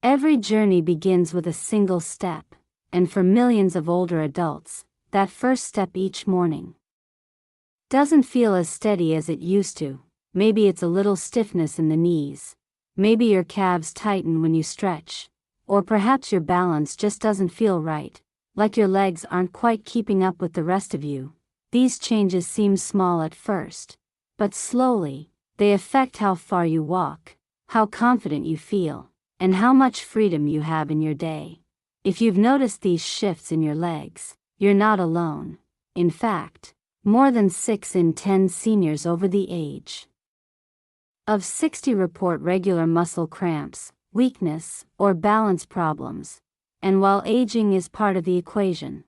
Every journey begins with a single step, and for millions of older adults, that first step each morning doesn't feel as steady as it used to. Maybe it's a little stiffness in the knees. Maybe your calves tighten when you stretch. Or perhaps your balance just doesn't feel right, like your legs aren't quite keeping up with the rest of you. These changes seem small at first, but slowly, they affect how far you walk, how confident you feel, and how much freedom you have in your day. If you've noticed these shifts in your legs, you're not alone. In fact, more than 6 in 10 seniors over the age of 60 report regular muscle cramps, weakness, or balance problems. And while aging is part of the equation,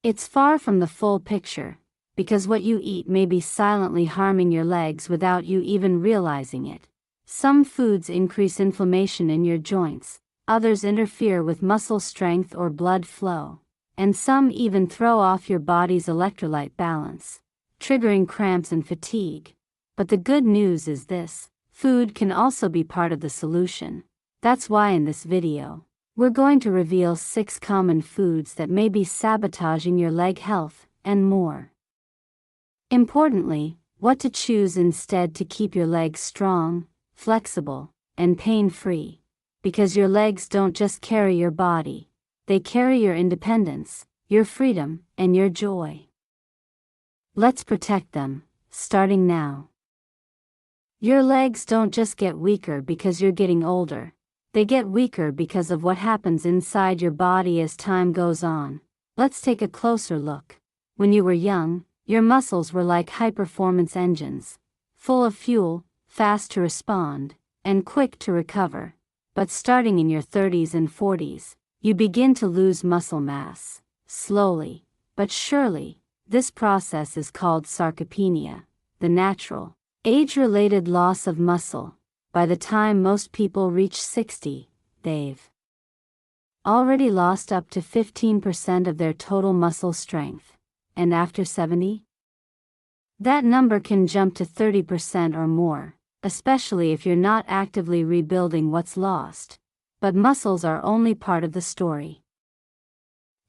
it's far from the full picture, because what you eat may be silently harming your legs without you even realizing it. Some foods increase inflammation in your joints, others interfere with muscle strength or blood flow, and some even throw off your body's electrolyte balance, triggering cramps and fatigue. But the good news is this: food can also be part of the solution. That's why in this video, we're going to reveal 6 common foods that may be sabotaging your leg health, and more importantly, what to choose instead to keep your legs strong, flexible, and pain-free. Because your legs don't just carry your body, they carry your independence, your freedom, and your joy. Let's protect them, starting now. Your legs don't just get weaker because you're getting older. They get weaker because of what happens inside your body as time goes on. Let's take a closer look. When you were young, your muscles were like high-performance engines, full of fuel, fast to respond, and quick to recover. But starting in your 30s and 40s, you begin to lose muscle mass. Slowly, but surely. This process is called sarcopenia, the natural, age-related loss of muscle. By the time most people reach 60, they've already lost up to 15% of their total muscle strength. And after 70? That number can jump to 30% or more, especially if you're not actively rebuilding what's lost. But muscles are only part of the story.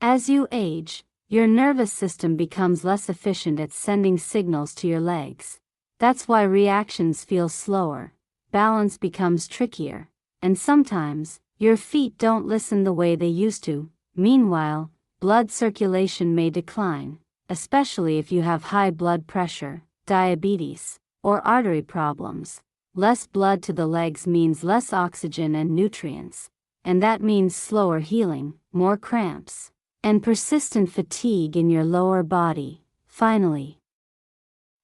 As you age, your nervous system becomes less efficient at sending signals to your legs. That's why reactions feel slower, balance becomes trickier, and sometimes, your feet don't listen the way they used to. Meanwhile, blood circulation may decline, especially if you have high blood pressure, diabetes, or artery problems. Less blood to the legs means less oxygen and nutrients, and that means slower healing, more cramps, and persistent fatigue in your lower body. Finally,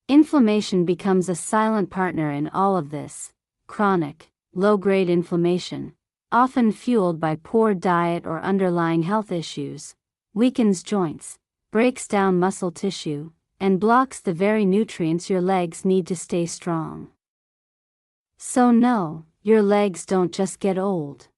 inflammation becomes a silent partner in all of this. Chronic, low-grade inflammation, often fueled by poor diet or underlying health issues, weakens joints, breaks down muscle tissue, and blocks the very nutrients your legs need to stay strong. So no, your legs don't just get old.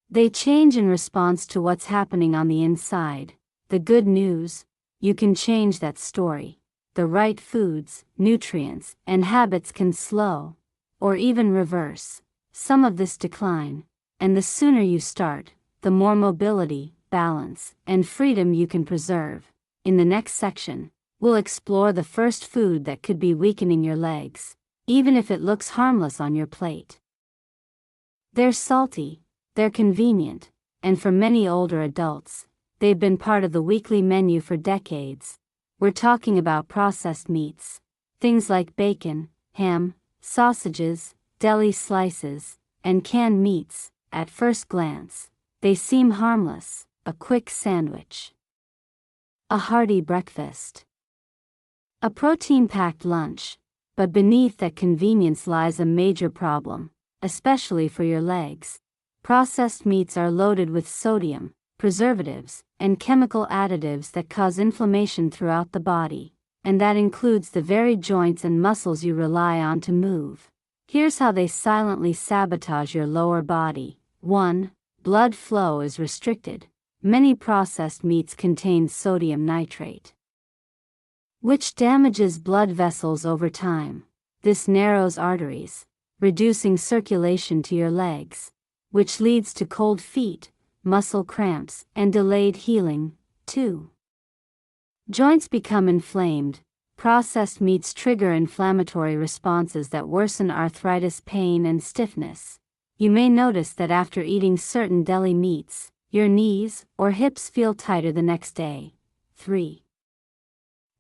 They change in response to what's happening on the inside. The good news: you can change that story. The right foods, nutrients, and habits can slow, or even reverse, some of this decline. And the sooner you start, the more mobility, balance, and freedom you can preserve. In the next section, we'll explore the first food that could be weakening your legs, even if it looks harmless on your plate. They're salty, they're convenient, and for many older adults, they've been part of the weekly menu for decades. We're talking about processed meats, things like bacon, ham, sausages, deli slices, and canned meats. At first glance, they seem harmless: a quick sandwich, a hearty breakfast, a protein-packed lunch. But beneath that convenience lies a major problem, especially for your legs. Processed meats are loaded with sodium, preservatives, and chemical additives that cause inflammation throughout the body, and that includes the very joints and muscles you rely on to move. Here's how they silently sabotage your lower body. 1. Blood flow is restricted. Many processed meats contain sodium nitrate, which damages blood vessels over time. This narrows arteries, reducing circulation to your legs. which leads to cold feet, muscle cramps, and delayed healing. 2. Joints become inflamed. Processed meats trigger inflammatory responses that worsen arthritis, pain, and stiffness. You may notice that after eating certain deli meats, your knees or hips feel tighter the next day. 3.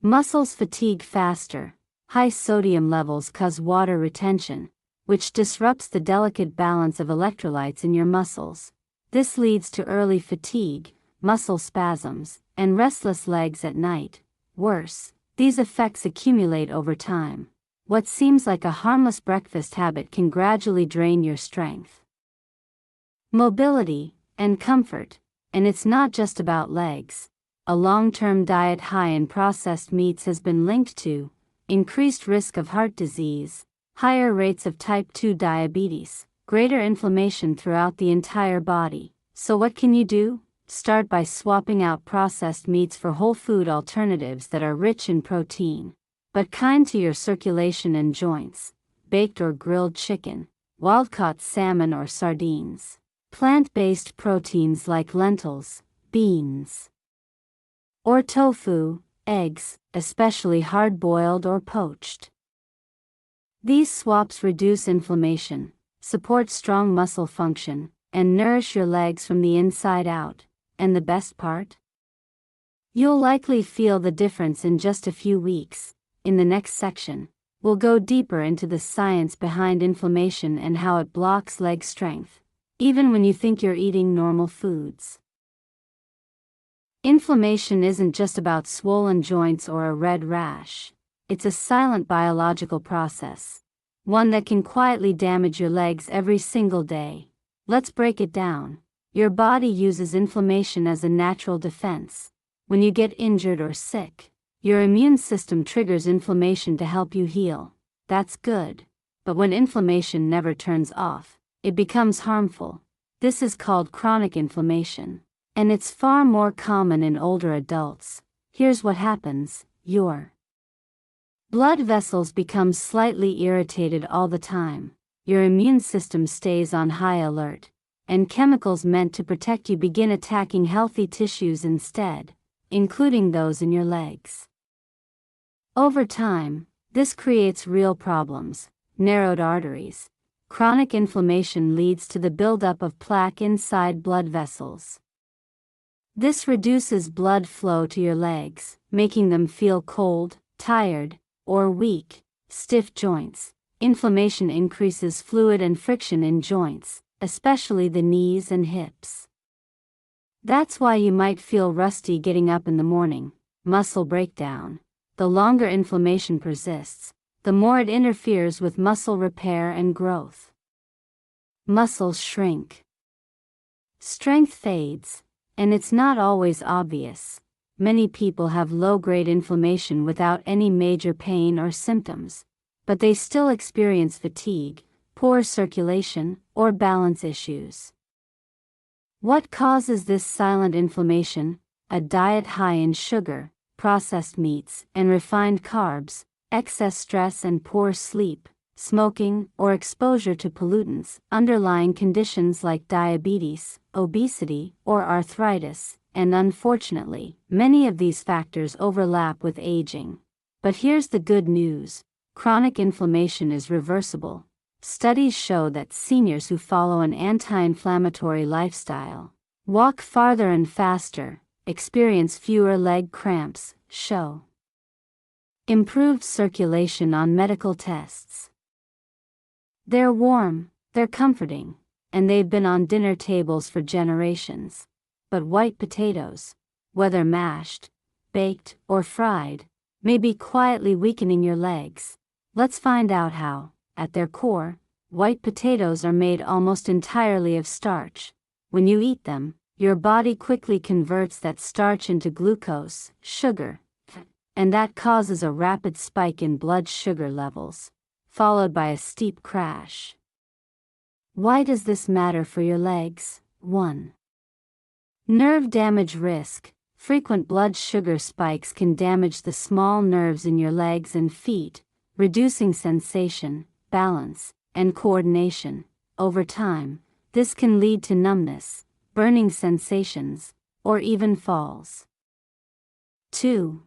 Muscles fatigue faster. High sodium levels cause water retention, which disrupts the delicate balance of electrolytes in your muscles. This leads to early fatigue, muscle spasms, and restless legs at night. Worse, these effects accumulate over time. What seems like a harmless breakfast habit can gradually drain your strength, mobility, and comfort. And it's not just about legs. A long-term diet high in processed meats has been linked to increased risk of heart disease, higher rates of type 2 diabetes, greater inflammation throughout the entire body. So what can you do? Start by swapping out processed meats for whole food alternatives that are rich in protein, but kind to your circulation and joints. Baked or grilled chicken, wild-caught salmon or sardines. Plant-based proteins like lentils, beans, or tofu, eggs, especially hard-boiled or poached. These swaps reduce inflammation, support strong muscle function, and nourish your legs from the inside out. And the best part? You'll likely feel the difference in just a few weeks. In the next section, we'll go deeper into the science behind inflammation and how it blocks leg strength, even when you think you're eating normal foods. Inflammation isn't just about swollen joints or a red rash. It's a silent biological process, one that can quietly damage your legs every single day. Let's break it down. Your body uses inflammation as a natural defense. When you get injured or sick, your immune system triggers inflammation to help you heal. That's good. But when inflammation never turns off, it becomes harmful. This is called chronic inflammation. And it's far more common in older adults. Here's what happens. Your blood vessels become slightly irritated all the time. Your immune system stays on high alert, and chemicals meant to protect you begin attacking healthy tissues instead, including those in your legs. Over time, this creates real problems. Narrowed arteries. Chronic inflammation leads to the buildup of plaque inside blood vessels. This reduces blood flow to your legs, making them feel cold, tired, or weak. Stiff joints. Inflammation increases fluid and friction in joints, especially the knees and hips. That's why you might feel rusty getting up in the morning. Muscle breakdown. The longer inflammation persists, the more it interferes with muscle repair and growth. Muscles shrink. Strength fades, and it's not always obvious. Many people have low-grade inflammation without any major pain or symptoms, but they still experience fatigue, poor circulation, or balance issues. What causes this silent inflammation? A diet high in sugar, processed meats, and refined carbs, excess stress and poor sleep, smoking, or exposure to pollutants, underlying conditions like diabetes, obesity, or arthritis, and unfortunately, many of these factors overlap with aging. But here's the good news. Chronic inflammation is reversible. Studies show that seniors who follow an anti-inflammatory lifestyle, walk farther and faster, experience fewer leg cramps, show improved circulation on medical tests. They're warm, they're comforting, and they've been on dinner tables for generations. But white potatoes, whether mashed, baked, or fried, may be quietly weakening your legs. Let's find out how. At their core, white potatoes are made almost entirely of starch. When you eat them, your body quickly converts that starch into glucose, sugar, and that causes a rapid spike in blood sugar levels, followed by a steep crash. Why does this matter for your legs? 1. Nerve damage risk. Frequent blood sugar spikes can damage the small nerves in your legs and feet, reducing sensation, balance, and coordination. Over time, This can lead to numbness, burning sensations, or even falls. 2.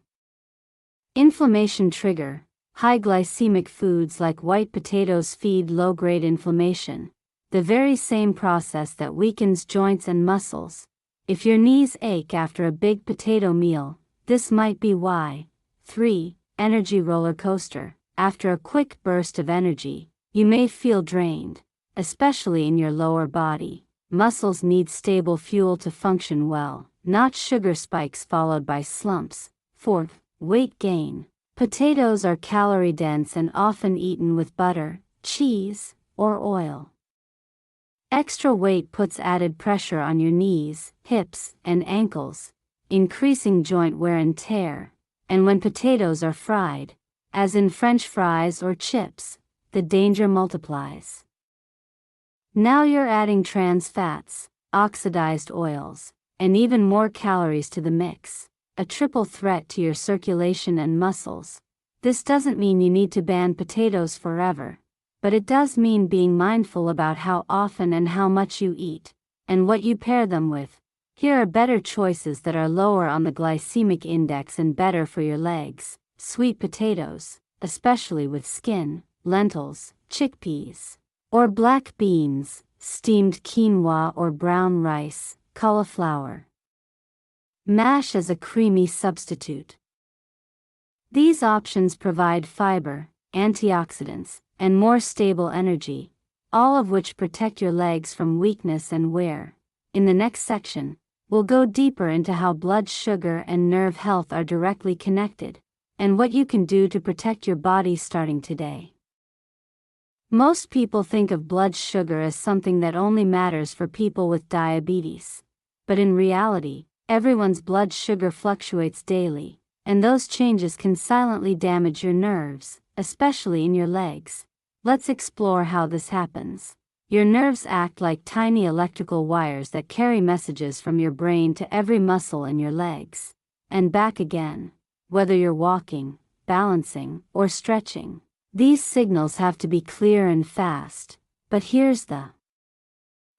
Inflammation trigger. High glycemic foods like white potatoes feed low-grade inflammation, the very same process that weakens joints and muscles. If your knees ache after a big potato meal, this might be why. 3. Energy roller coaster. After a quick burst of energy, you may feel drained, especially in your lower body. Muscles need stable fuel to function well, not sugar spikes followed by slumps. 4. Weight gain. Potatoes are calorie-dense and often eaten with butter, cheese, or oil. Extra weight puts added pressure on your knees, hips, and ankles, increasing joint wear and tear. And when potatoes are fried, as in French fries or chips, the danger multiplies. Now you're adding trans fats, oxidized oils, and even more calories to the mix, a triple threat to your circulation and muscles. This doesn't mean you need to ban potatoes forever, but it does mean being mindful about how often and how much you eat, and what you pair them with. Here are better choices that are lower on the glycemic index and better for your legs. Sweet potatoes, especially with skin, lentils, chickpeas, or black beans, steamed quinoa or brown rice, cauliflower. Mash as a creamy substitute. These options provide fiber, antioxidants, and more stable energy, all of which protect your legs from weakness and wear. In the next section, we'll go deeper into how blood sugar and nerve health are directly connected, and what you can do to protect your body starting today. Most people think of blood sugar as something that only matters for people with diabetes. But in reality, everyone's blood sugar fluctuates daily, and those changes can silently damage your nerves, especially in your legs. Let's explore how this happens. Your nerves act like tiny electrical wires that carry messages from your brain to every muscle in your legs, and back again. Whether you're walking, balancing, or stretching, these signals have to be clear and fast. But here's the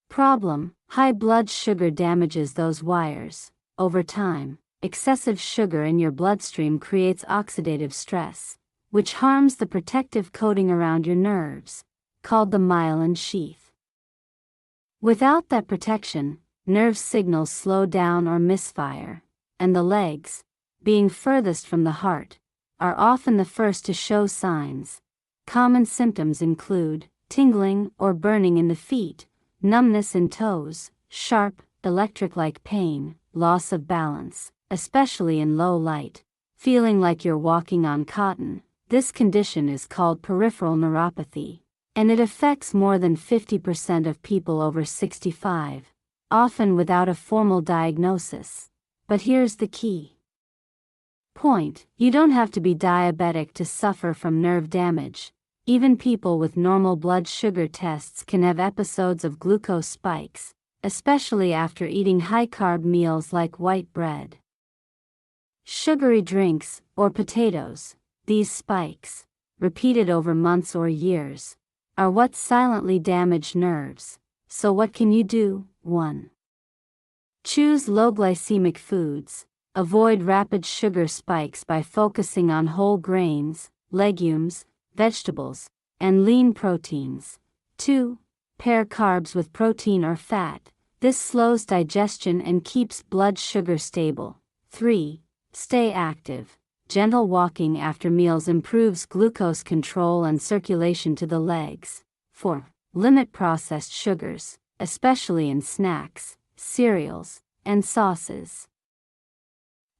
problem: high blood sugar damages those wires. Over time, excessive sugar in your bloodstream creates oxidative stress, which harms the protective coating around your nerves, called the myelin sheath. Without that protection, nerve signals slow down or misfire, and the legs, being furthest from the heart, are often the first to show signs. Common symptoms include tingling or burning in the feet, numbness in toes, sharp, electric-like pain, loss of balance, especially in low light, feeling like you're walking on cotton. This condition is called peripheral neuropathy, and it affects more than 50% of people over 65, often without a formal diagnosis. But here's the key point: you don't have to be diabetic to suffer from nerve damage. Even people with normal blood sugar tests can have episodes of glucose spikes, especially after eating high-carb meals like white bread, sugary drinks, or potatoes. These spikes, repeated over months or years, are what silently damage nerves. So what can you do? 1. Choose low glycemic foods. Avoid rapid sugar spikes by focusing on whole grains, legumes, vegetables, and lean proteins. 2. Pair carbs with protein or fat. This slows digestion and keeps blood sugar stable. 3. Stay active. Gentle walking after meals improves glucose control and circulation to the legs. 4. Limit processed sugars, especially in snacks, cereals, and sauces.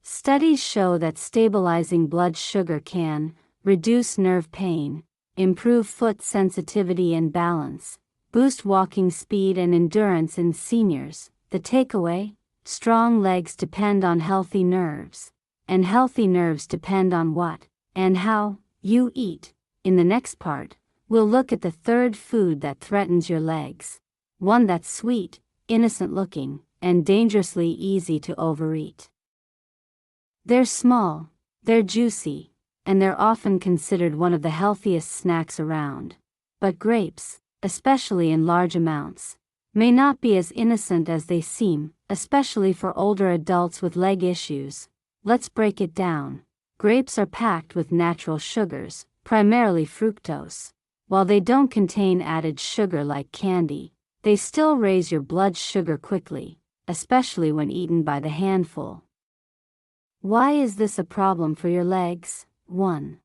Studies show that stabilizing blood sugar can reduce nerve pain, improve foot sensitivity and balance, boost walking speed and endurance in seniors. The takeaway: strong legs depend on healthy nerves, and healthy nerves depend on what and how you eat. In the next part, we'll look at the third food that threatens your legs, one that's sweet, innocent looking, and dangerously easy to overeat. They're small, they're juicy, and they're often considered one of the healthiest snacks around. But grapes, especially in large amounts, may not be as innocent as they seem, especially for older adults with leg issues. Let's break it down. Grapes are packed with natural sugars, primarily fructose. While they don't contain added sugar like candy, they still raise your blood sugar quickly, especially when eaten by the handful. Why is this a problem for your legs? 1.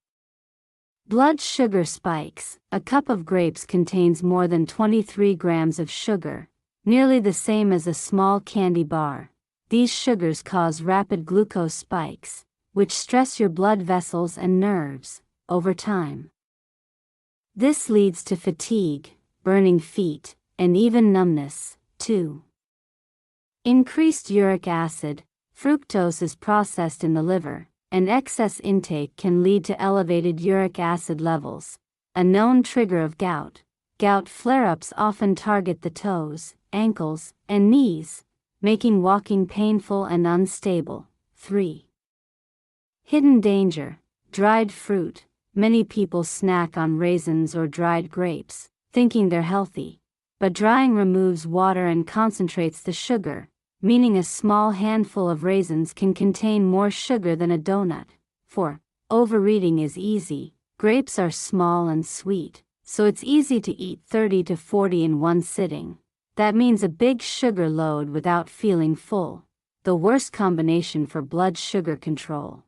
Blood sugar spikes. A cup of grapes contains more than 23 grams of sugar, nearly the same as a small candy bar. These sugars cause rapid glucose spikes, which stress your blood vessels and nerves over time. This leads to fatigue, burning feet, and even numbness. 2. Increased uric acid. Fructose is processed in the liver, and excess intake can lead to elevated uric acid levels, a known trigger of gout. Gout flare-ups often target the toes, ankles, and knees, making walking painful and unstable. 3. Hidden danger. Dried fruit. Many people snack on raisins or dried grapes, thinking they're healthy. But drying removes water and concentrates the sugar, meaning a small handful of raisins can contain more sugar than a donut. 4. Overeating is easy. Grapes are small and sweet, so it's easy to eat 30 to 40 in one sitting. That means a big sugar load without feeling full. The worst combination for blood sugar control.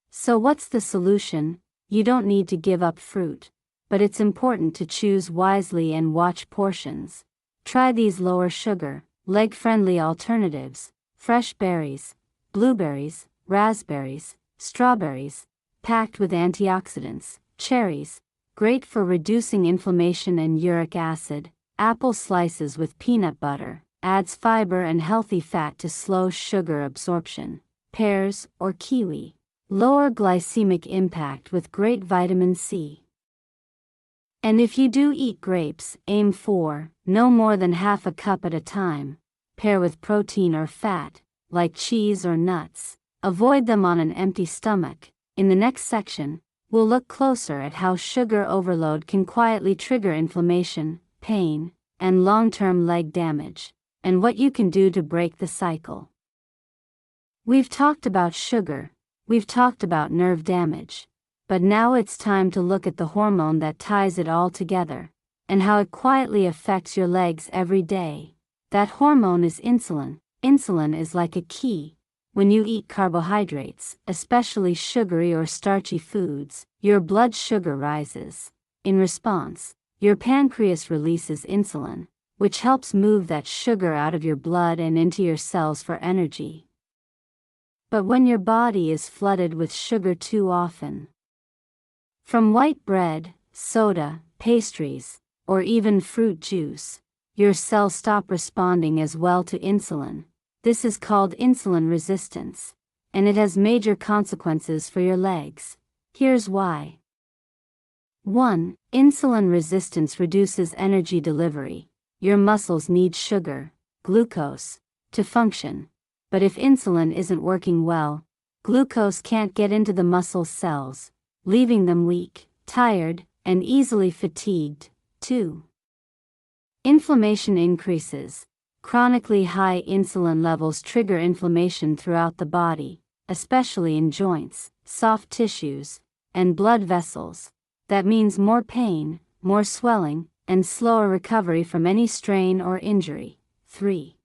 So what's the solution? You don't need to give up fruit, but it's important to choose wisely and watch portions. Try these lower sugar, leg-friendly alternatives: fresh berries, blueberries, raspberries, strawberries, packed with antioxidants; cherries, great for reducing inflammation and uric acid; apple slices with peanut butter, adds fiber and healthy fat to slow sugar absorption; pears or kiwi, lower glycemic impact with great vitamin C. And if you do eat grapes, aim for no more than half a cup at a time. Pair with protein or fat, like cheese or nuts. Avoid them on an empty stomach. In the next section, we'll look closer at how sugar overload can quietly trigger inflammation, pain, and long-term leg damage, and what you can do to break the cycle. We've talked about sugar, we've talked about nerve damage. But now it's time to look at the hormone that ties it all together, and how it quietly affects your legs every day. That hormone is insulin. Insulin is like a key. When you eat carbohydrates, especially sugary or starchy foods, your blood sugar rises. In response, your pancreas releases insulin, which helps move that sugar out of your blood and into your cells for energy. But when your body is flooded with sugar too often, from white bread, soda, pastries, or even fruit juice, your cells stop responding as well to insulin. This is called insulin resistance, and it has major consequences for your legs. Here's why. 1. Insulin resistance reduces energy delivery. Your muscles need sugar, glucose, to function. But if insulin isn't working well, glucose can't get into the muscle cells, leaving them weak, tired, and easily fatigued. 2. Inflammation increases. Chronically high insulin levels trigger inflammation throughout the body, especially in joints, soft tissues, and blood vessels. That means more pain, more swelling, and slower recovery from any strain or injury. 3.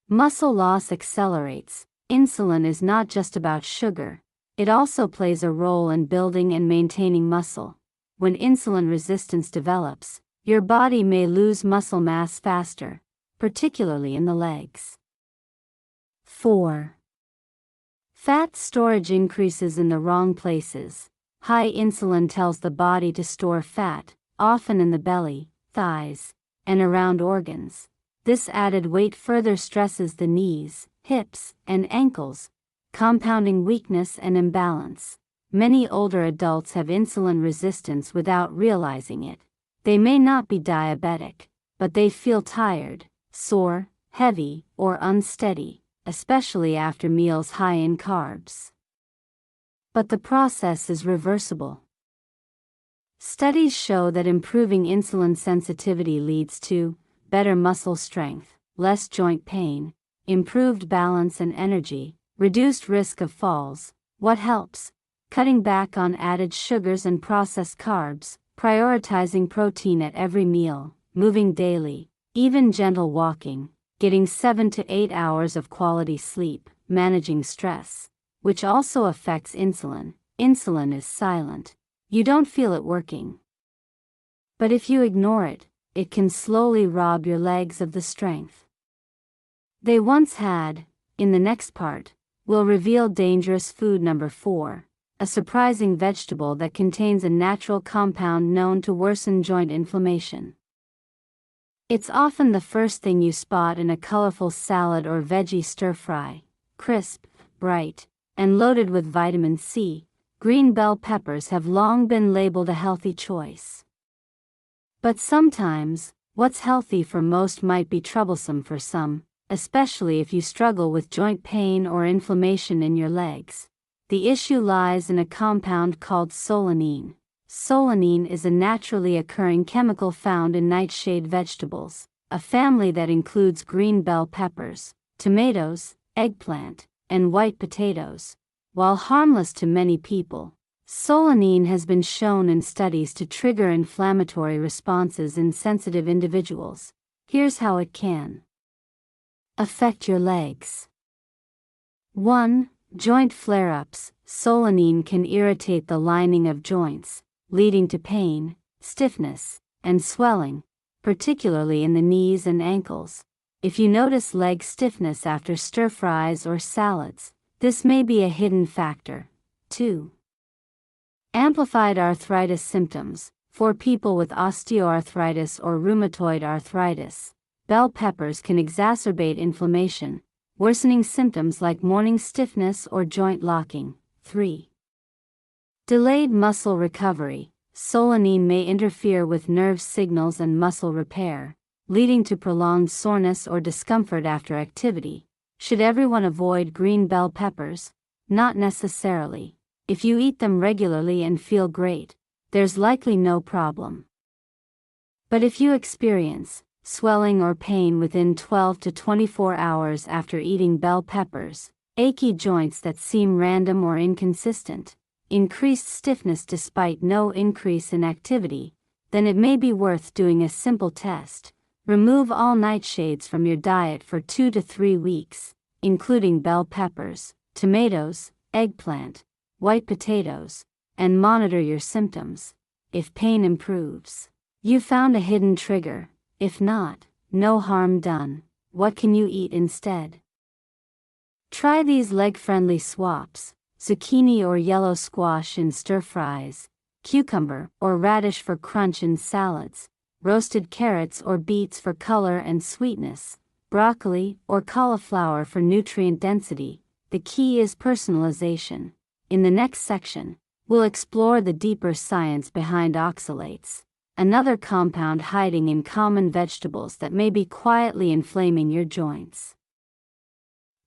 Muscle loss accelerates. Insulin is not just about sugar. It also plays a role in building and maintaining muscle. When insulin resistance develops, your body may lose muscle mass faster, particularly in the legs. 4. Fat storage increases in the wrong places. High insulin tells the body to store fat, often in the belly, thighs, and around organs. This added weight further stresses the knees, hips, and ankles, compounding weakness and imbalance. Many older adults have insulin resistance without realizing it. They may not be diabetic, but they feel tired, sore, heavy, or unsteady, especially after meals high in carbs. But the process is reversible. Studies show that improving insulin sensitivity leads to better muscle strength, less joint pain, improved balance and energy, reduced risk of falls. What helps? Cutting back on added sugars and processed carbs, prioritizing protein at every meal, moving daily, even gentle walking, getting 7 to 8 hours of quality sleep, managing stress, which also affects insulin. Insulin is silent. You don't feel it working. But if you ignore it, it can slowly rob your legs of the strength they once had. In the next part, we'll reveal dangerous food number 4, a surprising vegetable that contains a natural compound known to worsen joint inflammation. It's often the first thing you spot in a colorful salad or veggie stir-fry. Crisp, bright, and loaded with vitamin C, green bell peppers have long been labeled a healthy choice. But sometimes, what's healthy for most might be troublesome for some, especially if you struggle with joint pain or inflammation in your legs. The issue lies in a compound called solanine. Solanine is a naturally occurring chemical found in nightshade vegetables, a family that includes green bell peppers, tomatoes, eggplant, and white potatoes. While harmless to many people, solanine has been shown in studies to trigger inflammatory responses in sensitive individuals. Here's how it can affect your legs. 1. Joint flare-ups. Solanine can irritate the lining of joints, leading to pain, stiffness, and swelling, particularly in the knees and ankles. If you notice leg stiffness after stir-fries or salads, this may be a hidden factor. 2. Amplified arthritis symptoms. For people with osteoarthritis or rheumatoid arthritis, bell peppers can exacerbate inflammation, worsening symptoms like morning stiffness or joint locking. 3. Delayed muscle recovery. Solanine may interfere with nerve signals and muscle repair, leading to prolonged soreness or discomfort after activity. Should everyone avoid green bell peppers? Not necessarily. If you eat them regularly and feel great, there's likely no problem. But if you experience swelling or pain within 12 to 24 hours after eating bell peppers, achy joints that seem random or inconsistent, increased stiffness despite no increase in activity, then it may be worth doing a simple test. Remove all nightshades from your diet for 2 to 3 weeks, including bell peppers, tomatoes, eggplant, white potatoes, and monitor your symptoms. If pain improves, you found a hidden trigger. If not, no harm done. What can you eat instead? Try these leg-friendly swaps: zucchini or yellow squash in stir-fries, cucumber or radish for crunch in salads, roasted carrots or beets for color and sweetness, broccoli or cauliflower for nutrient density. The key is personalization. In the next section, we'll explore the deeper science behind oxalates, another compound hiding in common vegetables that may be quietly inflaming your joints.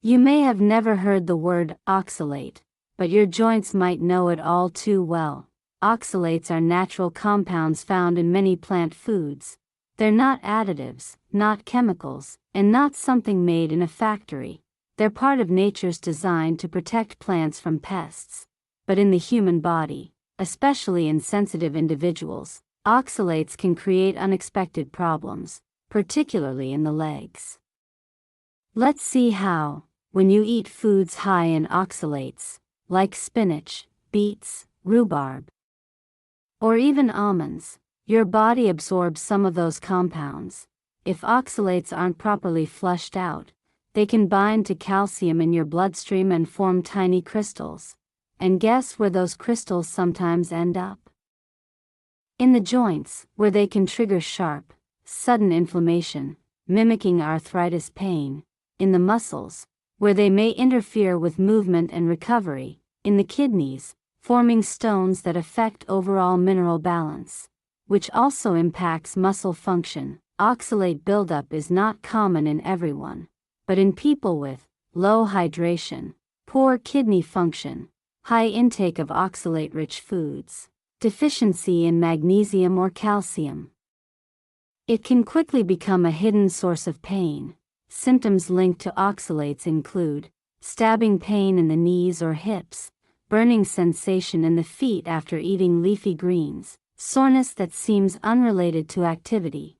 You may have never heard the word oxalate, but your joints might know it all too well. Oxalates are natural compounds found in many plant foods. They're not additives, not chemicals, and not something made in a factory. They're part of nature's design to protect plants from pests. But in the human body, especially in sensitive individuals, oxalates can create unexpected problems, particularly in the legs. Let's see how. When you eat foods high in oxalates, like spinach, beets, rhubarb, or even almonds, your body absorbs some of those compounds. If oxalates aren't properly flushed out, they can bind to calcium in your bloodstream and form tiny crystals. And guess where those crystals sometimes end up? In the joints, where they can trigger sharp, sudden inflammation, mimicking arthritis pain. In the muscles, where they may interfere with movement and recovery. In the kidneys, forming stones that affect overall mineral balance, which also impacts muscle function. Oxalate buildup is not common in everyone, but in people with low hydration, poor kidney function, high intake of oxalate-rich foods, deficiency in magnesium or calcium, It can quickly become a hidden source of pain. Symptoms linked to oxalates include stabbing pain in the knees or hips, burning sensation in the feet after eating leafy greens, soreness that seems unrelated to activity,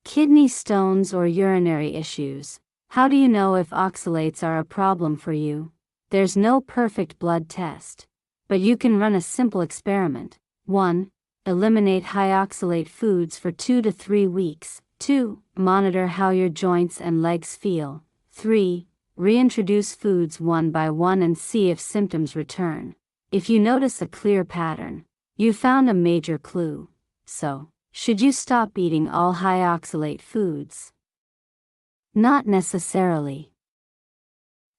kidney stones or urinary issues. How do you know if oxalates are a problem for you? There's no perfect blood test, but you can run a simple experiment. 1. Eliminate high oxalate foods for 2 to 3 weeks. 2. Monitor how your joints and legs feel. 3. Reintroduce foods one by one and see if symptoms return. If you notice a clear pattern, you found a major clue. So, should you stop eating all high oxalate foods? Not necessarily.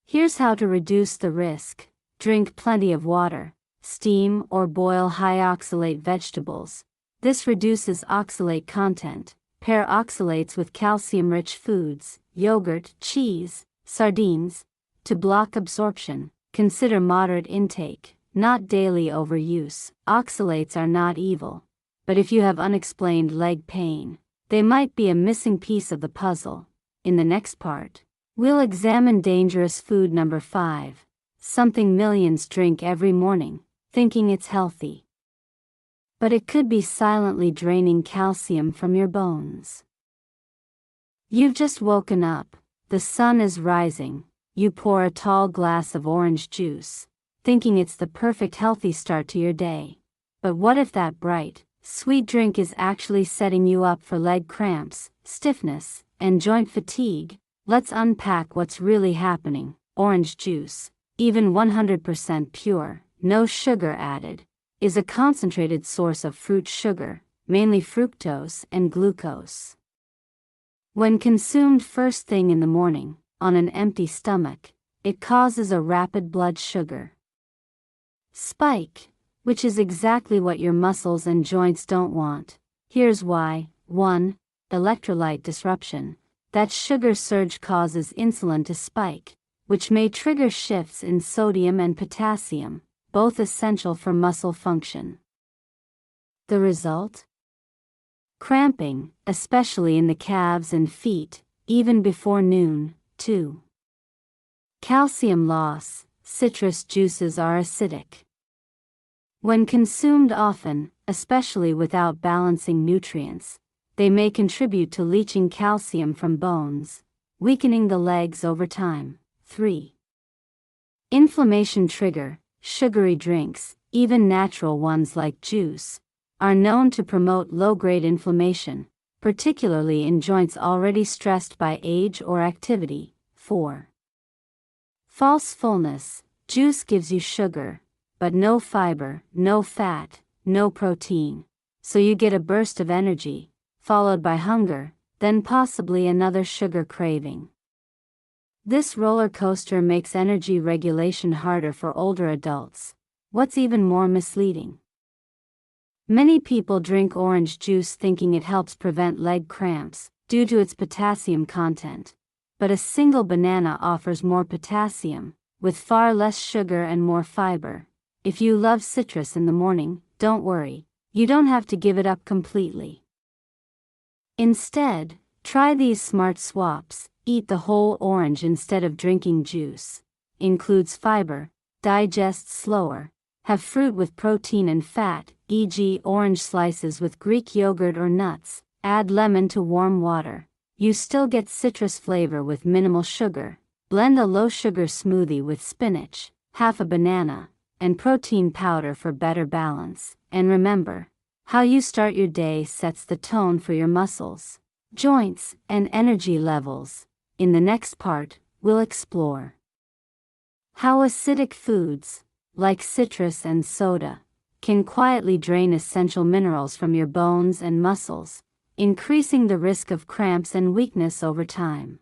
Here's how to reduce the risk. Drink plenty of water. Steam or boil high oxalate vegetables. This reduces oxalate content. Pair oxalates with calcium-rich foods, yogurt, cheese, sardines, to block absorption. Consider moderate intake, not daily overuse. Oxalates are not evil, but if you have unexplained leg pain, they might be a missing piece of the puzzle. In the next part, we'll examine dangerous food number 5, something millions drink every morning, thinking it's healthy. But it could be silently draining calcium from your bones. You've just woken up, the sun is rising, you pour a tall glass of orange juice, thinking it's the perfect healthy start to your day. But what if that bright, sweet drink is actually setting you up for leg cramps, stiffness, and joint fatigue? Let's unpack what's really happening. Orange juice, even 100% pure, no sugar added, is a concentrated source of fruit sugar, mainly fructose and glucose. When consumed first thing in the morning, on an empty stomach, it causes a rapid blood sugar spike, which is exactly what your muscles and joints don't want. Here's why. 1. Electrolyte disruption. That sugar surge causes insulin to spike, which may trigger shifts in sodium and potassium, both essential for muscle function. The result? Cramping, especially in the calves and feet, even before noon. 2. Calcium loss. Citrus juices are acidic. When consumed often, especially without balancing nutrients, they may contribute to leaching calcium from bones, weakening the legs over time. 3. Inflammation trigger. Sugary drinks, even natural ones like juice, are known to promote low-grade inflammation, particularly in joints already stressed by age or activity. 4. False fullness. Juice gives you sugar, but no fiber, no fat, no protein. So you get a burst of energy, followed by hunger, then possibly another sugar craving. This roller coaster makes energy regulation harder for older adults. What's even more misleading? Many people drink orange juice thinking it helps prevent leg cramps, due to its potassium content. But a single banana offers more potassium, with far less sugar and more fiber. If you love citrus in the morning, don't worry, you don't have to give it up completely. Instead, try these smart swaps. Eat the whole orange instead of drinking juice. Includes fiber, digests slower. Have fruit with protein and fat, e.g. orange slices with Greek yogurt or nuts. Add lemon to warm water. You still get citrus flavor with minimal sugar. Blend a low-sugar smoothie with spinach, half a banana, and protein powder for better balance. And remember, how you start your day sets the tone for your muscles, joints, and energy levels. In the next part, we'll explore how acidic foods, like citrus and soda, can quietly drain essential minerals from your bones and muscles, increasing the risk of cramps and weakness over time.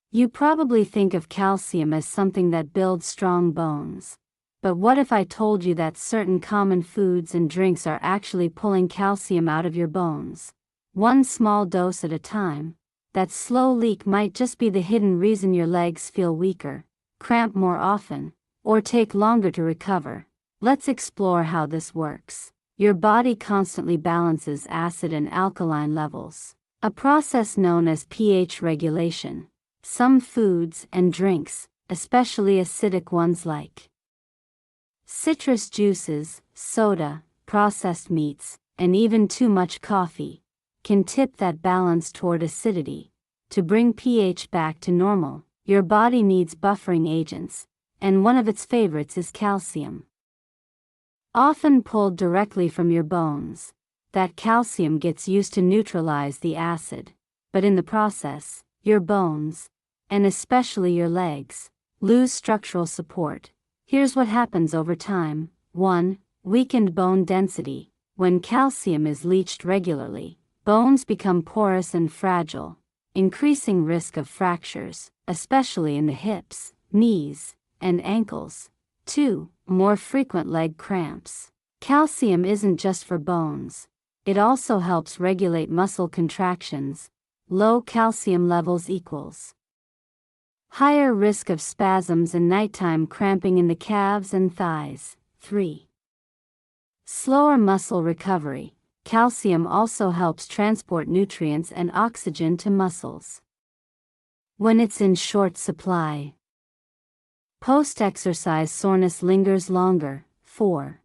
You probably think of calcium as something that builds strong bones. But what if I told you that certain common foods and drinks are actually pulling calcium out of your bones? One small dose at a time. That slow leak might just be the hidden reason your legs feel weaker, cramp more often, or take longer to recover. Let's explore how this works. Your body constantly balances acid and alkaline levels, a process known as pH regulation. Some foods and drinks, especially acidic ones like citrus juices, soda, processed meats, and even too much coffee, can tip that balance toward acidity. To bring pH back to normal, your body needs buffering agents, and one of its favorites is calcium. Often pulled directly from your bones, that calcium gets used to neutralize the acid, but in the process, your bones, and especially your legs, lose structural support. Here's what happens over time. 1. Weakened bone density. When calcium is leached regularly, bones become porous and fragile, increasing risk of fractures, especially in the hips, knees, and ankles. 2. More frequent leg cramps. Calcium isn't just for bones. It also helps regulate muscle contractions. Low calcium levels equals higher risk of spasms and nighttime cramping in the calves and thighs. 3. Slower muscle recovery. Calcium also helps transport nutrients and oxygen to muscles when it's in short supply. Post-exercise soreness lingers longer. 4.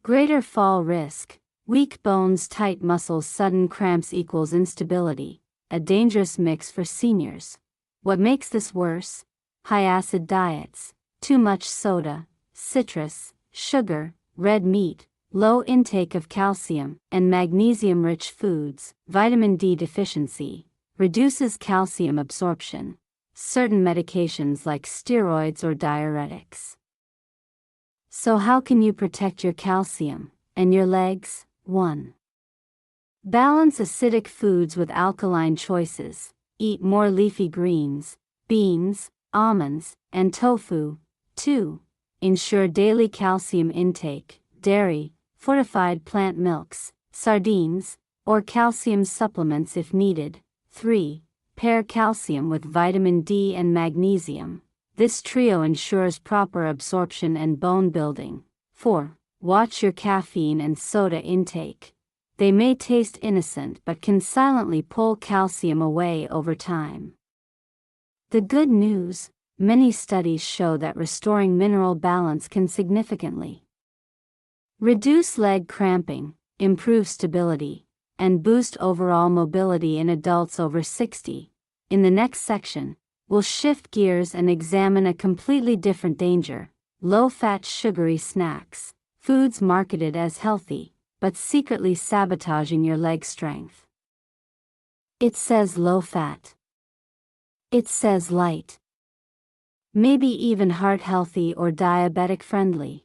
Greater fall risk. Weak bones, tight muscles, sudden cramps equals instability, a dangerous mix for seniors. What makes this worse? High-acid diets, too much soda, citrus, sugar, red meat, low intake of calcium and magnesium-rich foods. Vitamin D deficiency reduces calcium absorption. Certain medications like steroids or diuretics. So how can you protect your calcium and your legs? 1. Balance acidic foods with alkaline choices. Eat more leafy greens, beans, almonds, and tofu. 2. Ensure daily calcium intake. Dairy, fortified plant milks, sardines, or calcium supplements if needed. 3. Pair calcium with vitamin D and magnesium. This trio ensures proper absorption and bone building. 4. Watch your caffeine and soda intake. They may taste innocent but can silently pull calcium away over time. The good news: many studies show that restoring mineral balance can significantly reduce leg cramping, improve stability, and boost overall mobility in adults over 60. In the next section, we'll shift gears and examine a completely different danger: low-fat sugary snacks, foods marketed as healthy, but secretly sabotaging your leg strength. It says low-fat. It says light. Maybe even heart-healthy or diabetic-friendly.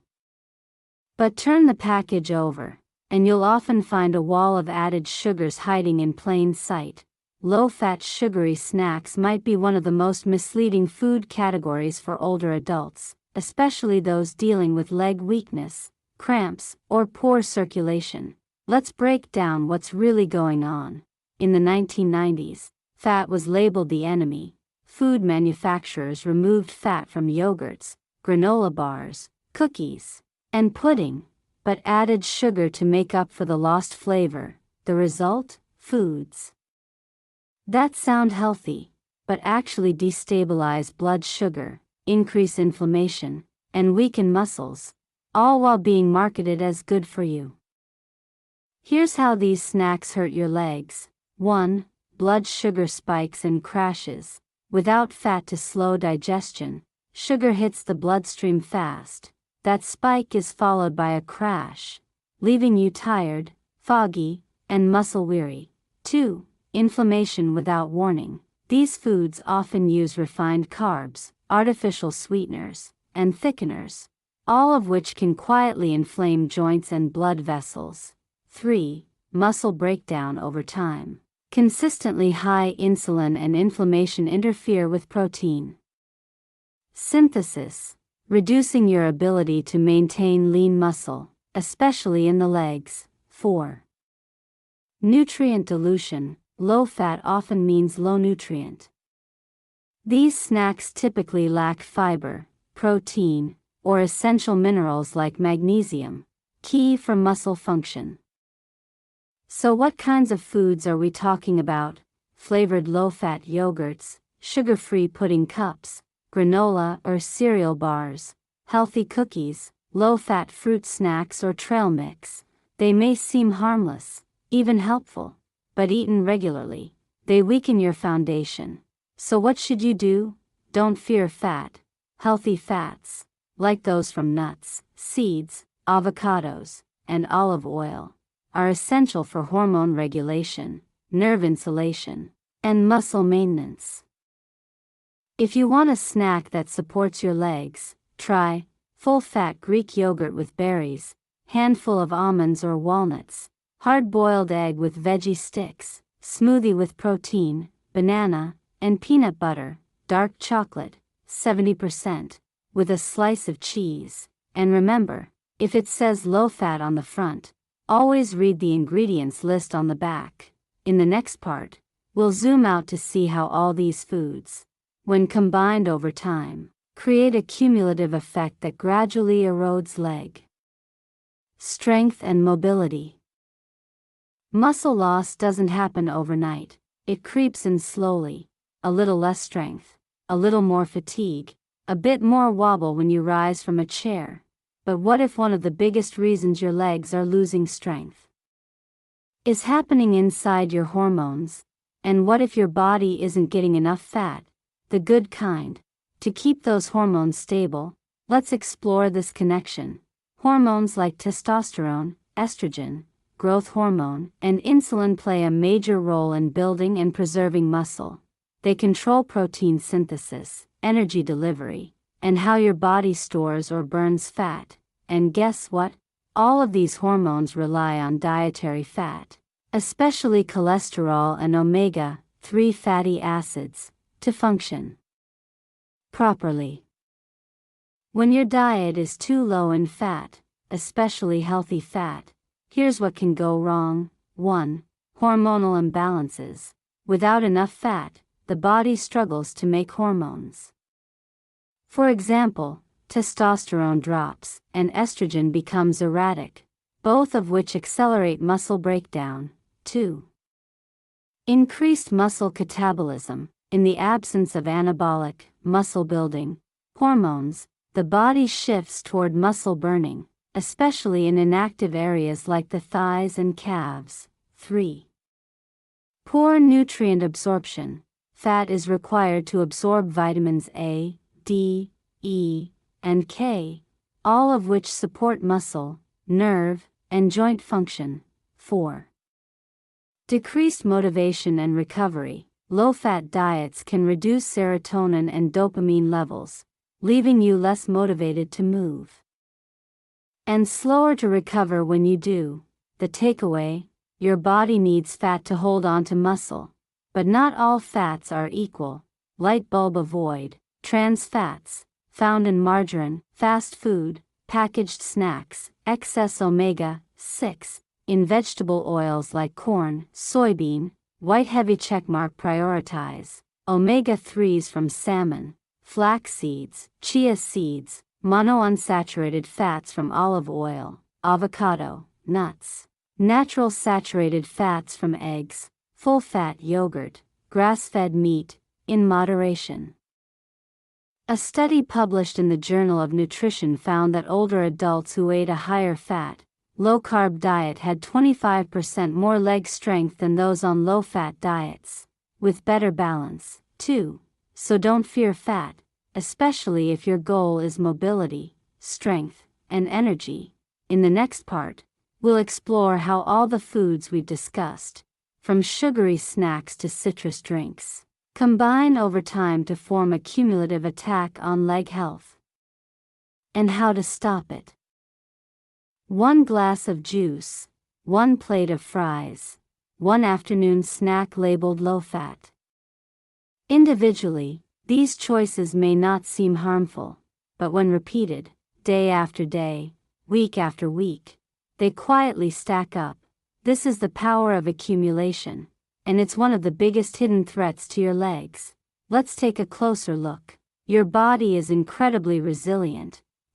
But turn the package over, and you'll often find a wall of added sugars hiding in plain sight. Low-fat sugary snacks might be one of the most misleading food categories for older adults, especially those dealing with leg weakness, cramps, or poor circulation. Let's break down what's really going on. In the 1990s, fat was labeled the enemy. Food manufacturers removed fat from yogurts, granola bars, cookies, and pudding, but added sugar to make up for the lost flavor. The result? Foods that sound healthy, but actually destabilize blood sugar, increase inflammation, and weaken muscles, all while being marketed as good for you. Here's how these snacks hurt your legs. 1. Blood sugar spikes and crashes. Without fat to slow digestion, sugar hits the bloodstream fast. That spike is followed by a crash, leaving you tired, foggy, and muscle-weary. 2. Inflammation without warning. These foods often use refined carbs, artificial sweeteners, and thickeners, all of which can quietly inflame joints and blood vessels. 3. Muscle breakdown over time. Consistently high insulin and inflammation interfere with protein synthesis, reducing your ability to maintain lean muscle, especially in the legs. 4. Nutrient dilution. Low fat often means low nutrient. These snacks typically lack fiber, protein, or essential minerals like magnesium, key for muscle function. So what kinds of foods are we talking about? Flavored low-fat yogurts, sugar-free pudding cups, granola or cereal bars, healthy cookies, low-fat fruit snacks or trail mix. They may seem harmless, even helpful, but eaten regularly, they weaken your foundation. So what should you do? Don't fear fat. Healthy fats, like those from nuts, seeds, avocados, and olive oil, are essential for hormone regulation, nerve insulation, and muscle maintenance. If you want a snack that supports your legs, try full-fat Greek yogurt with berries, handful of almonds or walnuts, hard-boiled egg with veggie sticks, smoothie with protein, banana, and peanut butter, dark chocolate, 70%, with a slice of cheese. And remember, if it says low-fat on the front, always read the ingredients list on the back. In the next part, we'll zoom out to see how all these foods, when combined over time, create a cumulative effect that gradually erodes leg strength and mobility. Muscle loss doesn't happen overnight. It creeps in slowly. A little less strength, a little more fatigue, a bit more wobble when you rise from a chair. But what if one of the biggest reasons your legs are losing strength is happening inside your hormones? And what if your body isn't getting enough fat, the good kind, to keep those hormones stable? Let's explore this connection. Hormones like testosterone, estrogen, growth hormone, and insulin play a major role in building and preserving muscle. They control protein synthesis, energy delivery, and how your body stores or burns fat. And guess what? All of these hormones rely on dietary fat, especially cholesterol and omega-3 fatty acids, to function properly. When your diet is too low in fat, especially healthy fat, here's what can go wrong. 1. Hormonal imbalances. Without enough fat, the body struggles to make hormones. For example, testosterone drops, and estrogen becomes erratic, both of which accelerate muscle breakdown. 2. Increased muscle catabolism. In the absence of anabolic, muscle-building hormones, the body shifts toward muscle burning, especially in inactive areas like the thighs and calves. 3. Poor nutrient absorption. Fat is required to absorb vitamins A, D, E, and K, all of which support muscle, nerve, and joint function. 4. Decreased motivation and recovery. Low-fat diets can reduce serotonin and dopamine levels, leaving you less motivated to move and slower to recover when you do. The takeaway: your body needs fat to hold on to muscle, but not all fats are equal. Light bulb avoid trans fats, found in margarine, fast food, packaged snacks, excess omega-6 in vegetable oils like corn, soybean, white heavy checkmark. Prioritize omega-3s from salmon, flax seeds, chia seeds, monounsaturated fats from olive oil, avocado, nuts, natural saturated fats from eggs, full-fat yogurt, grass-fed meat, in moderation. A study published in the Journal of Nutrition found that older adults who ate a higher fat, low-carb diet had 25% more leg strength than those on low-fat diets, with better balance, too. So don't fear fat, especially if your goal is mobility, strength, and energy. In the next part, we'll explore how all the foods we've discussed, from sugary snacks to citrus drinks, combine over time to form a cumulative attack on leg health, and how to stop it. 1 glass of juice, 1 plate of fries, 1 afternoon snack labeled low-fat. Individually, these choices may not seem harmful, but when repeated, day after day, week after week, they quietly stack up. This is the power of accumulation, and it's one of the biggest hidden threats to your legs. Let's take a closer look. Your body is incredibly resilient,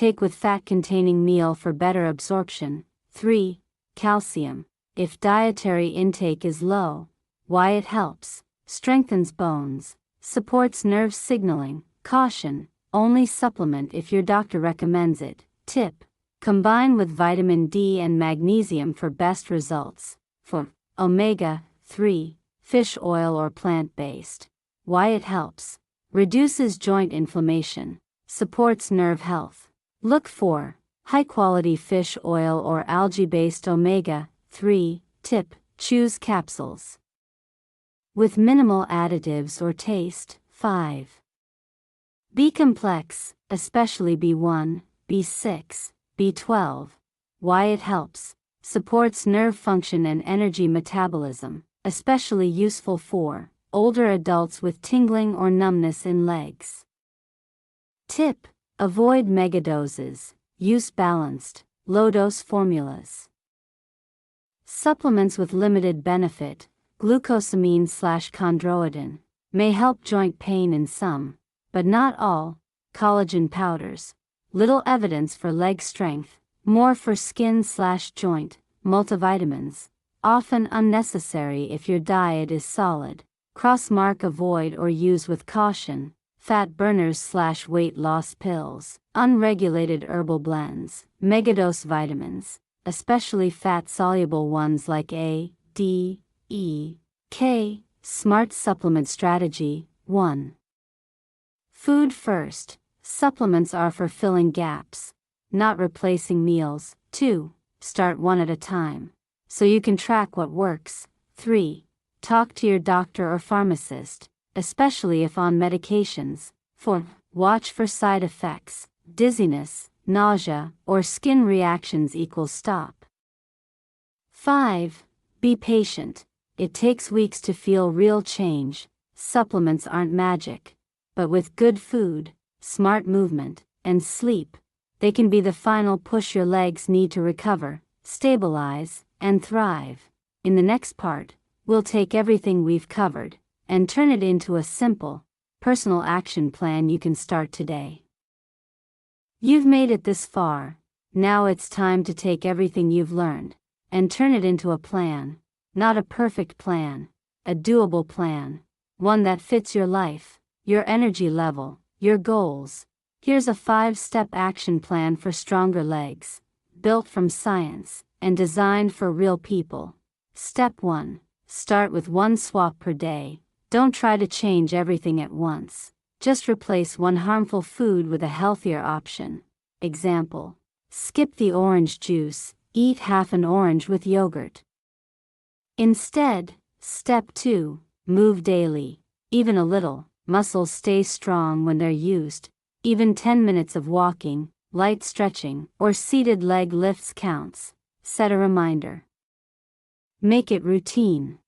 take with fat-containing meal for better absorption. 3. Calcium. If dietary intake is low, why it helps: strengthens bones, supports nerve signaling. Caution: only supplement if your doctor recommends it. Tip: combine with vitamin D and magnesium for best results. 4. Omega-3, fish oil or plant-based. Why it helps: reduces joint inflammation, supports nerve health. Look for high-quality fish oil or algae-based omega-3. Tip: choose capsules with minimal additives or taste. 5. B-complex, especially B1, B6, B12. Why it helps: supports nerve function and energy metabolism, especially useful for older adults with tingling or numbness in legs. Tip: avoid megadoses, use balanced, low-dose formulas. Supplements with limited benefit, glucosamine/chondroitin, may help joint pain in some, but not all. Collagen powders, little evidence for leg strength, more for skin/joint. Multivitamins, often unnecessary if your diet is solid. Cross-mark avoid or use with caution. Fat burners/weight loss pills, unregulated herbal blends. Megadose vitamins, especially fat-soluble ones like A, D, E, K. Smart supplement strategy. 1. Food first. Supplements are for filling gaps, not replacing meals. 2. Start one at a time, so you can track what works. 3. Talk to your doctor or pharmacist, especially if on medications. 4. Watch for side effects, dizziness, nausea, or skin reactions. Stop. 5. Be patient. It takes weeks to feel real change. Supplements aren't magic, but with good food, smart movement, and sleep, they can be the final push your legs need to recover, stabilize, and thrive. In the next part, we'll take everything we've covered and turn it into a simple, personal action plan you can start today. You've made it this far. Now it's time to take everything you've learned and turn it into a plan. Not a perfect plan, a doable plan. One that fits your life, your energy level, your goals. Here's a 5-step action plan for stronger legs, built from science and designed for real people. Step 1. Start with 1 swap per day. Don't try to change everything at once. Just replace one harmful food with a healthier option. Example: skip the orange juice, eat half an orange with yogurt. Instead, step 2. Move daily, even a little. Muscles stay strong when they're used. Even 10 minutes of walking, light stretching, or seated leg lifts counts. Set a reminder. Make it routine.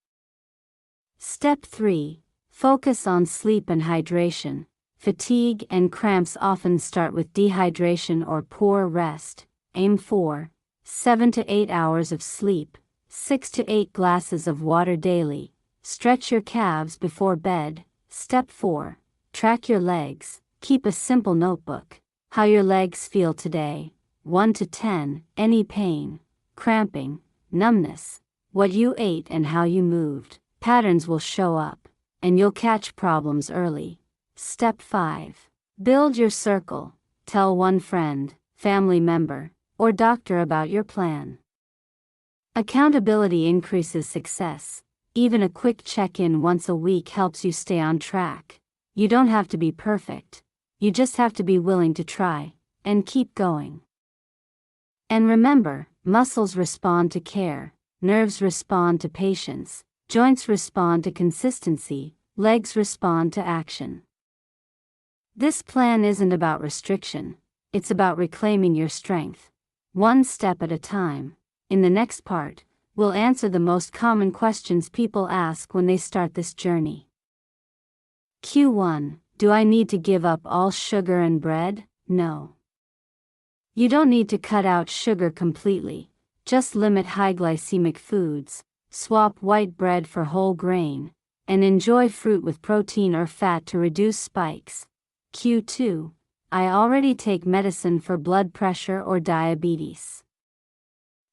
Step 3. Focus on sleep and hydration. Fatigue and cramps often start with dehydration or poor rest. Aim for 7 to 8 hours of sleep, 6 to 8 glasses of water daily. Stretch your calves before bed. Step 4. Track your legs. Keep a simple notebook. How your legs feel today. 1 to 10. Any pain, cramping, numbness. What you ate and how you moved. Patterns will show up, and you'll catch problems early. Step 5. Build your circle. Tell one friend, family member, or doctor about your plan. Accountability increases success. Even a quick check-in once a week helps you stay on track. You don't have to be perfect. You just have to be willing to try and keep going. And remember, muscles respond to care, nerves respond to patience, joints respond to consistency, legs respond to action. This plan isn't about restriction, it's about reclaiming your strength, one step at a time. In the next part, we'll answer the most common questions people ask when they start this journey. Q1. Do I need to give up all sugar and bread? No. You don't need to cut out sugar completely, just limit high glycemic foods, swap white bread for whole grain, and enjoy fruit with protein or fat to reduce spikes. Q2. I already take medicine for blood pressure or diabetes.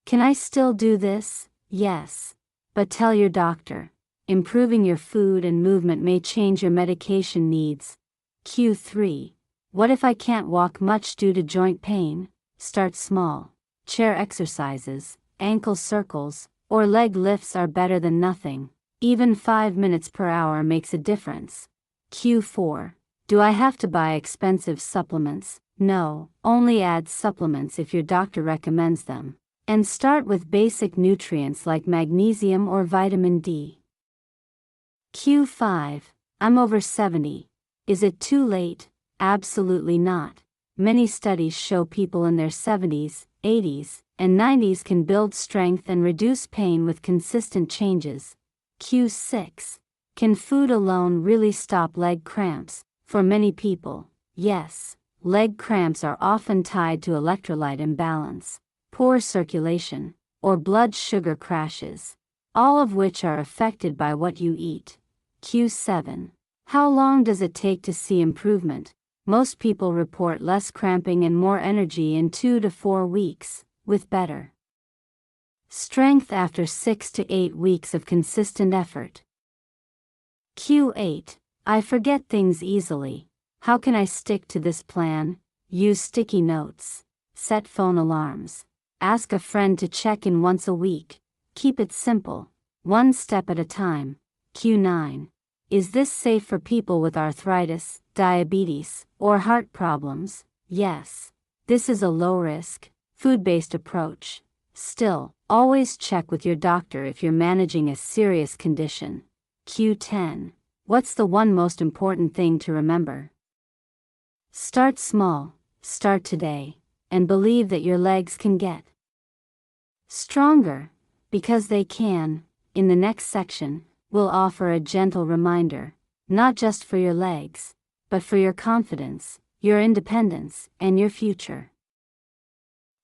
Can I still do this? Yes. But tell your doctor. Improving your food and movement may change your medication needs. Q3. What if I can't walk much due to joint pain? Start small. Chair exercises, ankle circles, or leg lifts are better than nothing. Even 5 minutes per hour makes a difference. Q4. Do I have to buy expensive supplements? No, only add supplements if your doctor recommends them. And start with basic nutrients like magnesium or vitamin D. Q5. I'm over 70. Is it too late? Absolutely not. Many studies show people in their 70s, 80s, and 90s can build strength and reduce pain with consistent changes. Q6. Can food alone really stop leg cramps? For many people, yes. Leg cramps are often tied to electrolyte imbalance, poor circulation, or blood sugar crashes, all of which are affected by what you eat. Q7. How long does it take to see improvement? Most people report less cramping and more energy in 2 to 4 weeks, with better strength after 6 to 8 weeks of consistent effort. Q8. I forget things easily. How can I stick to this plan? Use sticky notes. Set phone alarms. Ask a friend to check in once a week. Keep it simple, one step at a time. Q9. Is this safe for people with arthritis, diabetes, or heart problems? Yes. This is a low-risk, food-based approach. Still, always check with your doctor if you're managing a serious condition. Q10. What's the one most important thing to remember? Start small, start today, and believe that your legs can get stronger, because they can. In the next section, we'll offer a gentle reminder, not just for your legs, but for your confidence, your independence, and your future.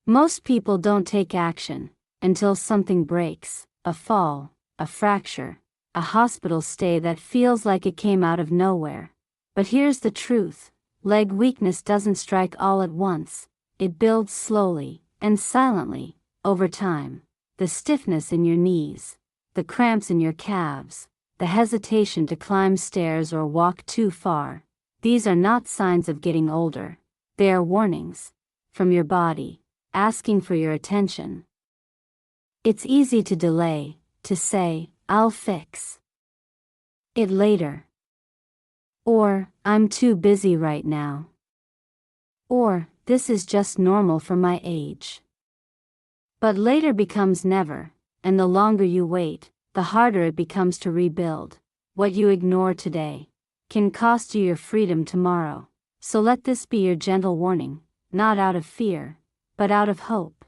Most people don't take action until something breaks, a fall, a fracture, a hospital stay that feels like it came out of nowhere. But here's the truth. Leg weakness doesn't strike all at once. It builds slowly, and silently, over time. The stiffness in your knees, the cramps in your calves, the hesitation to climb stairs or walk too far. These are not signs of getting older. They are warnings from your body, asking for your attention. It's easy to delay, to say, I'll fix it later. Or, I'm too busy right now. Or, this is just normal for my age. But later becomes never, and the longer you wait, the harder it becomes to rebuild. What you ignore today can cost you your freedom tomorrow. So let this be your gentle warning, not out of fear, but out of hope.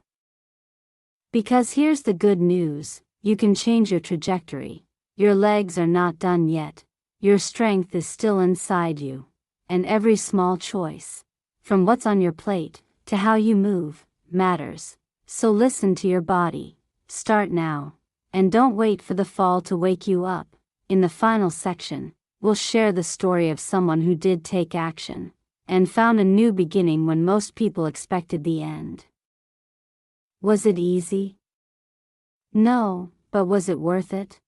Because here's the good news, you can change your trajectory. Your legs are not done yet. Your strength is still inside you. And every small choice, from what's on your plate, to how you move, matters. So listen to your body. Start now. And don't wait for the fall to wake you up. In the final section, we'll share the story of someone who did take action, and found a new beginning when most people expected the end. Was it easy? No, but was it worth it?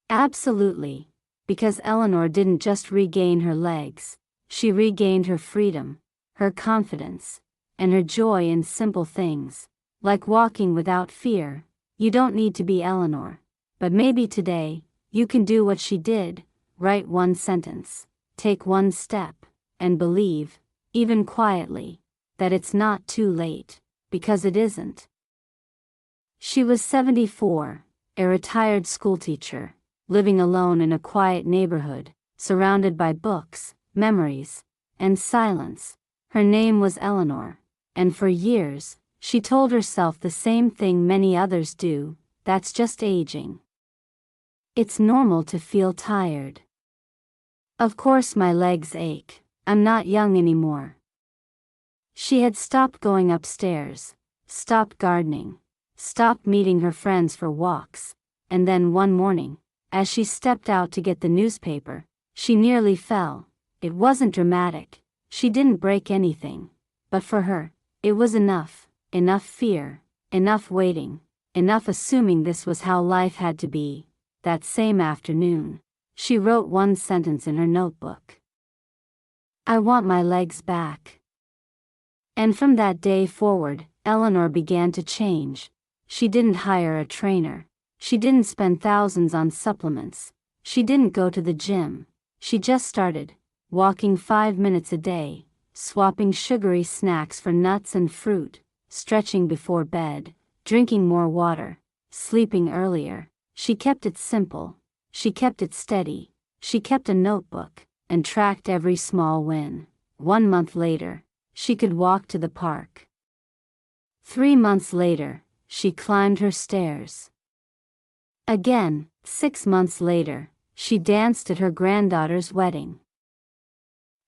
Absolutely. Because Eleanor didn't just regain her legs, she regained her freedom, her confidence, and her joy in simple things, like walking without fear. You don't need to be Eleanor, but maybe today, you can do what she did, write one sentence, take one step, and believe, even quietly, that it's not too late, because it isn't. She was 74, a retired schoolteacher, living alone in a quiet neighborhood, surrounded by books, memories, and silence. Her name was Eleanor, and for years, she told herself the same thing many others do, that's just aging. It's normal to feel tired. Of course my legs ache, I'm not young anymore. She had stopped going upstairs, stopped gardening, stopped meeting her friends for walks, and then one morning, as she stepped out to get the newspaper, she nearly fell. It wasn't dramatic, She didn't break anything. But for her, it was enough. Enough fear. Enough waiting. Enough assuming this was how life had to be. That same afternoon, she wrote one sentence in her notebook. I want my legs back. And from that day forward, Eleanor began to change. She didn't hire a trainer. She didn't spend thousands on supplements. She didn't go to the gym. She just started, walking 5 minutes a day, swapping sugary snacks for nuts and fruit, stretching before bed, drinking more water, sleeping earlier. She kept it simple. She kept it steady. She kept a notebook, and tracked every small win. 1 month later, she could walk to the park. 3 months later, she climbed her stairs. Again, 6 months later, she danced at her granddaughter's wedding.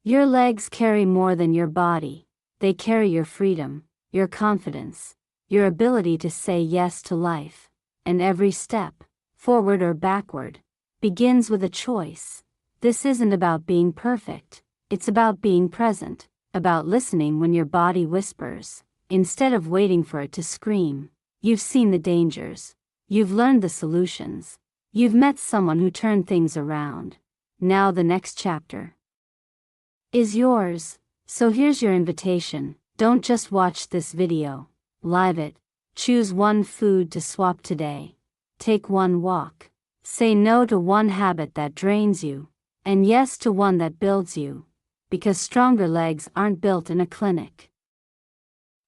Your legs carry more than your body. They carry your freedom, your confidence, your ability to say yes to life. And every step, forward or backward, begins with a choice. This isn't about being perfect. It's about being present, about listening when your body whispers, instead of waiting for it to scream. You've seen the dangers. You've learned the solutions. You've met someone who turned things around. Now the next chapter is yours. So here's your invitation. Don't just watch this video. Live it. Choose one food to swap today. Take one walk. Say no to one habit that drains you, and yes to one that builds you. Because stronger legs aren't built in a clinic.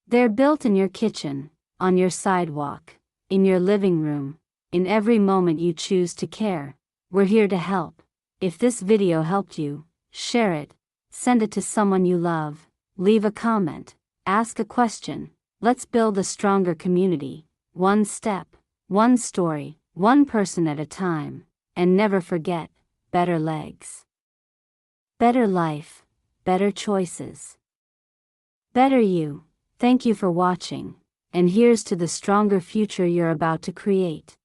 They're built in your kitchen, on your sidewalk, in your living room, in every moment you choose to care. We're here to help. If this video helped you, share it, send it to someone you love, leave a comment, ask a question. Let's build a stronger community, one step, one story, one person at a time. And never forget, better legs. Better life, better choices. Better you. Thank you for watching, and here's to the stronger future you're about to create.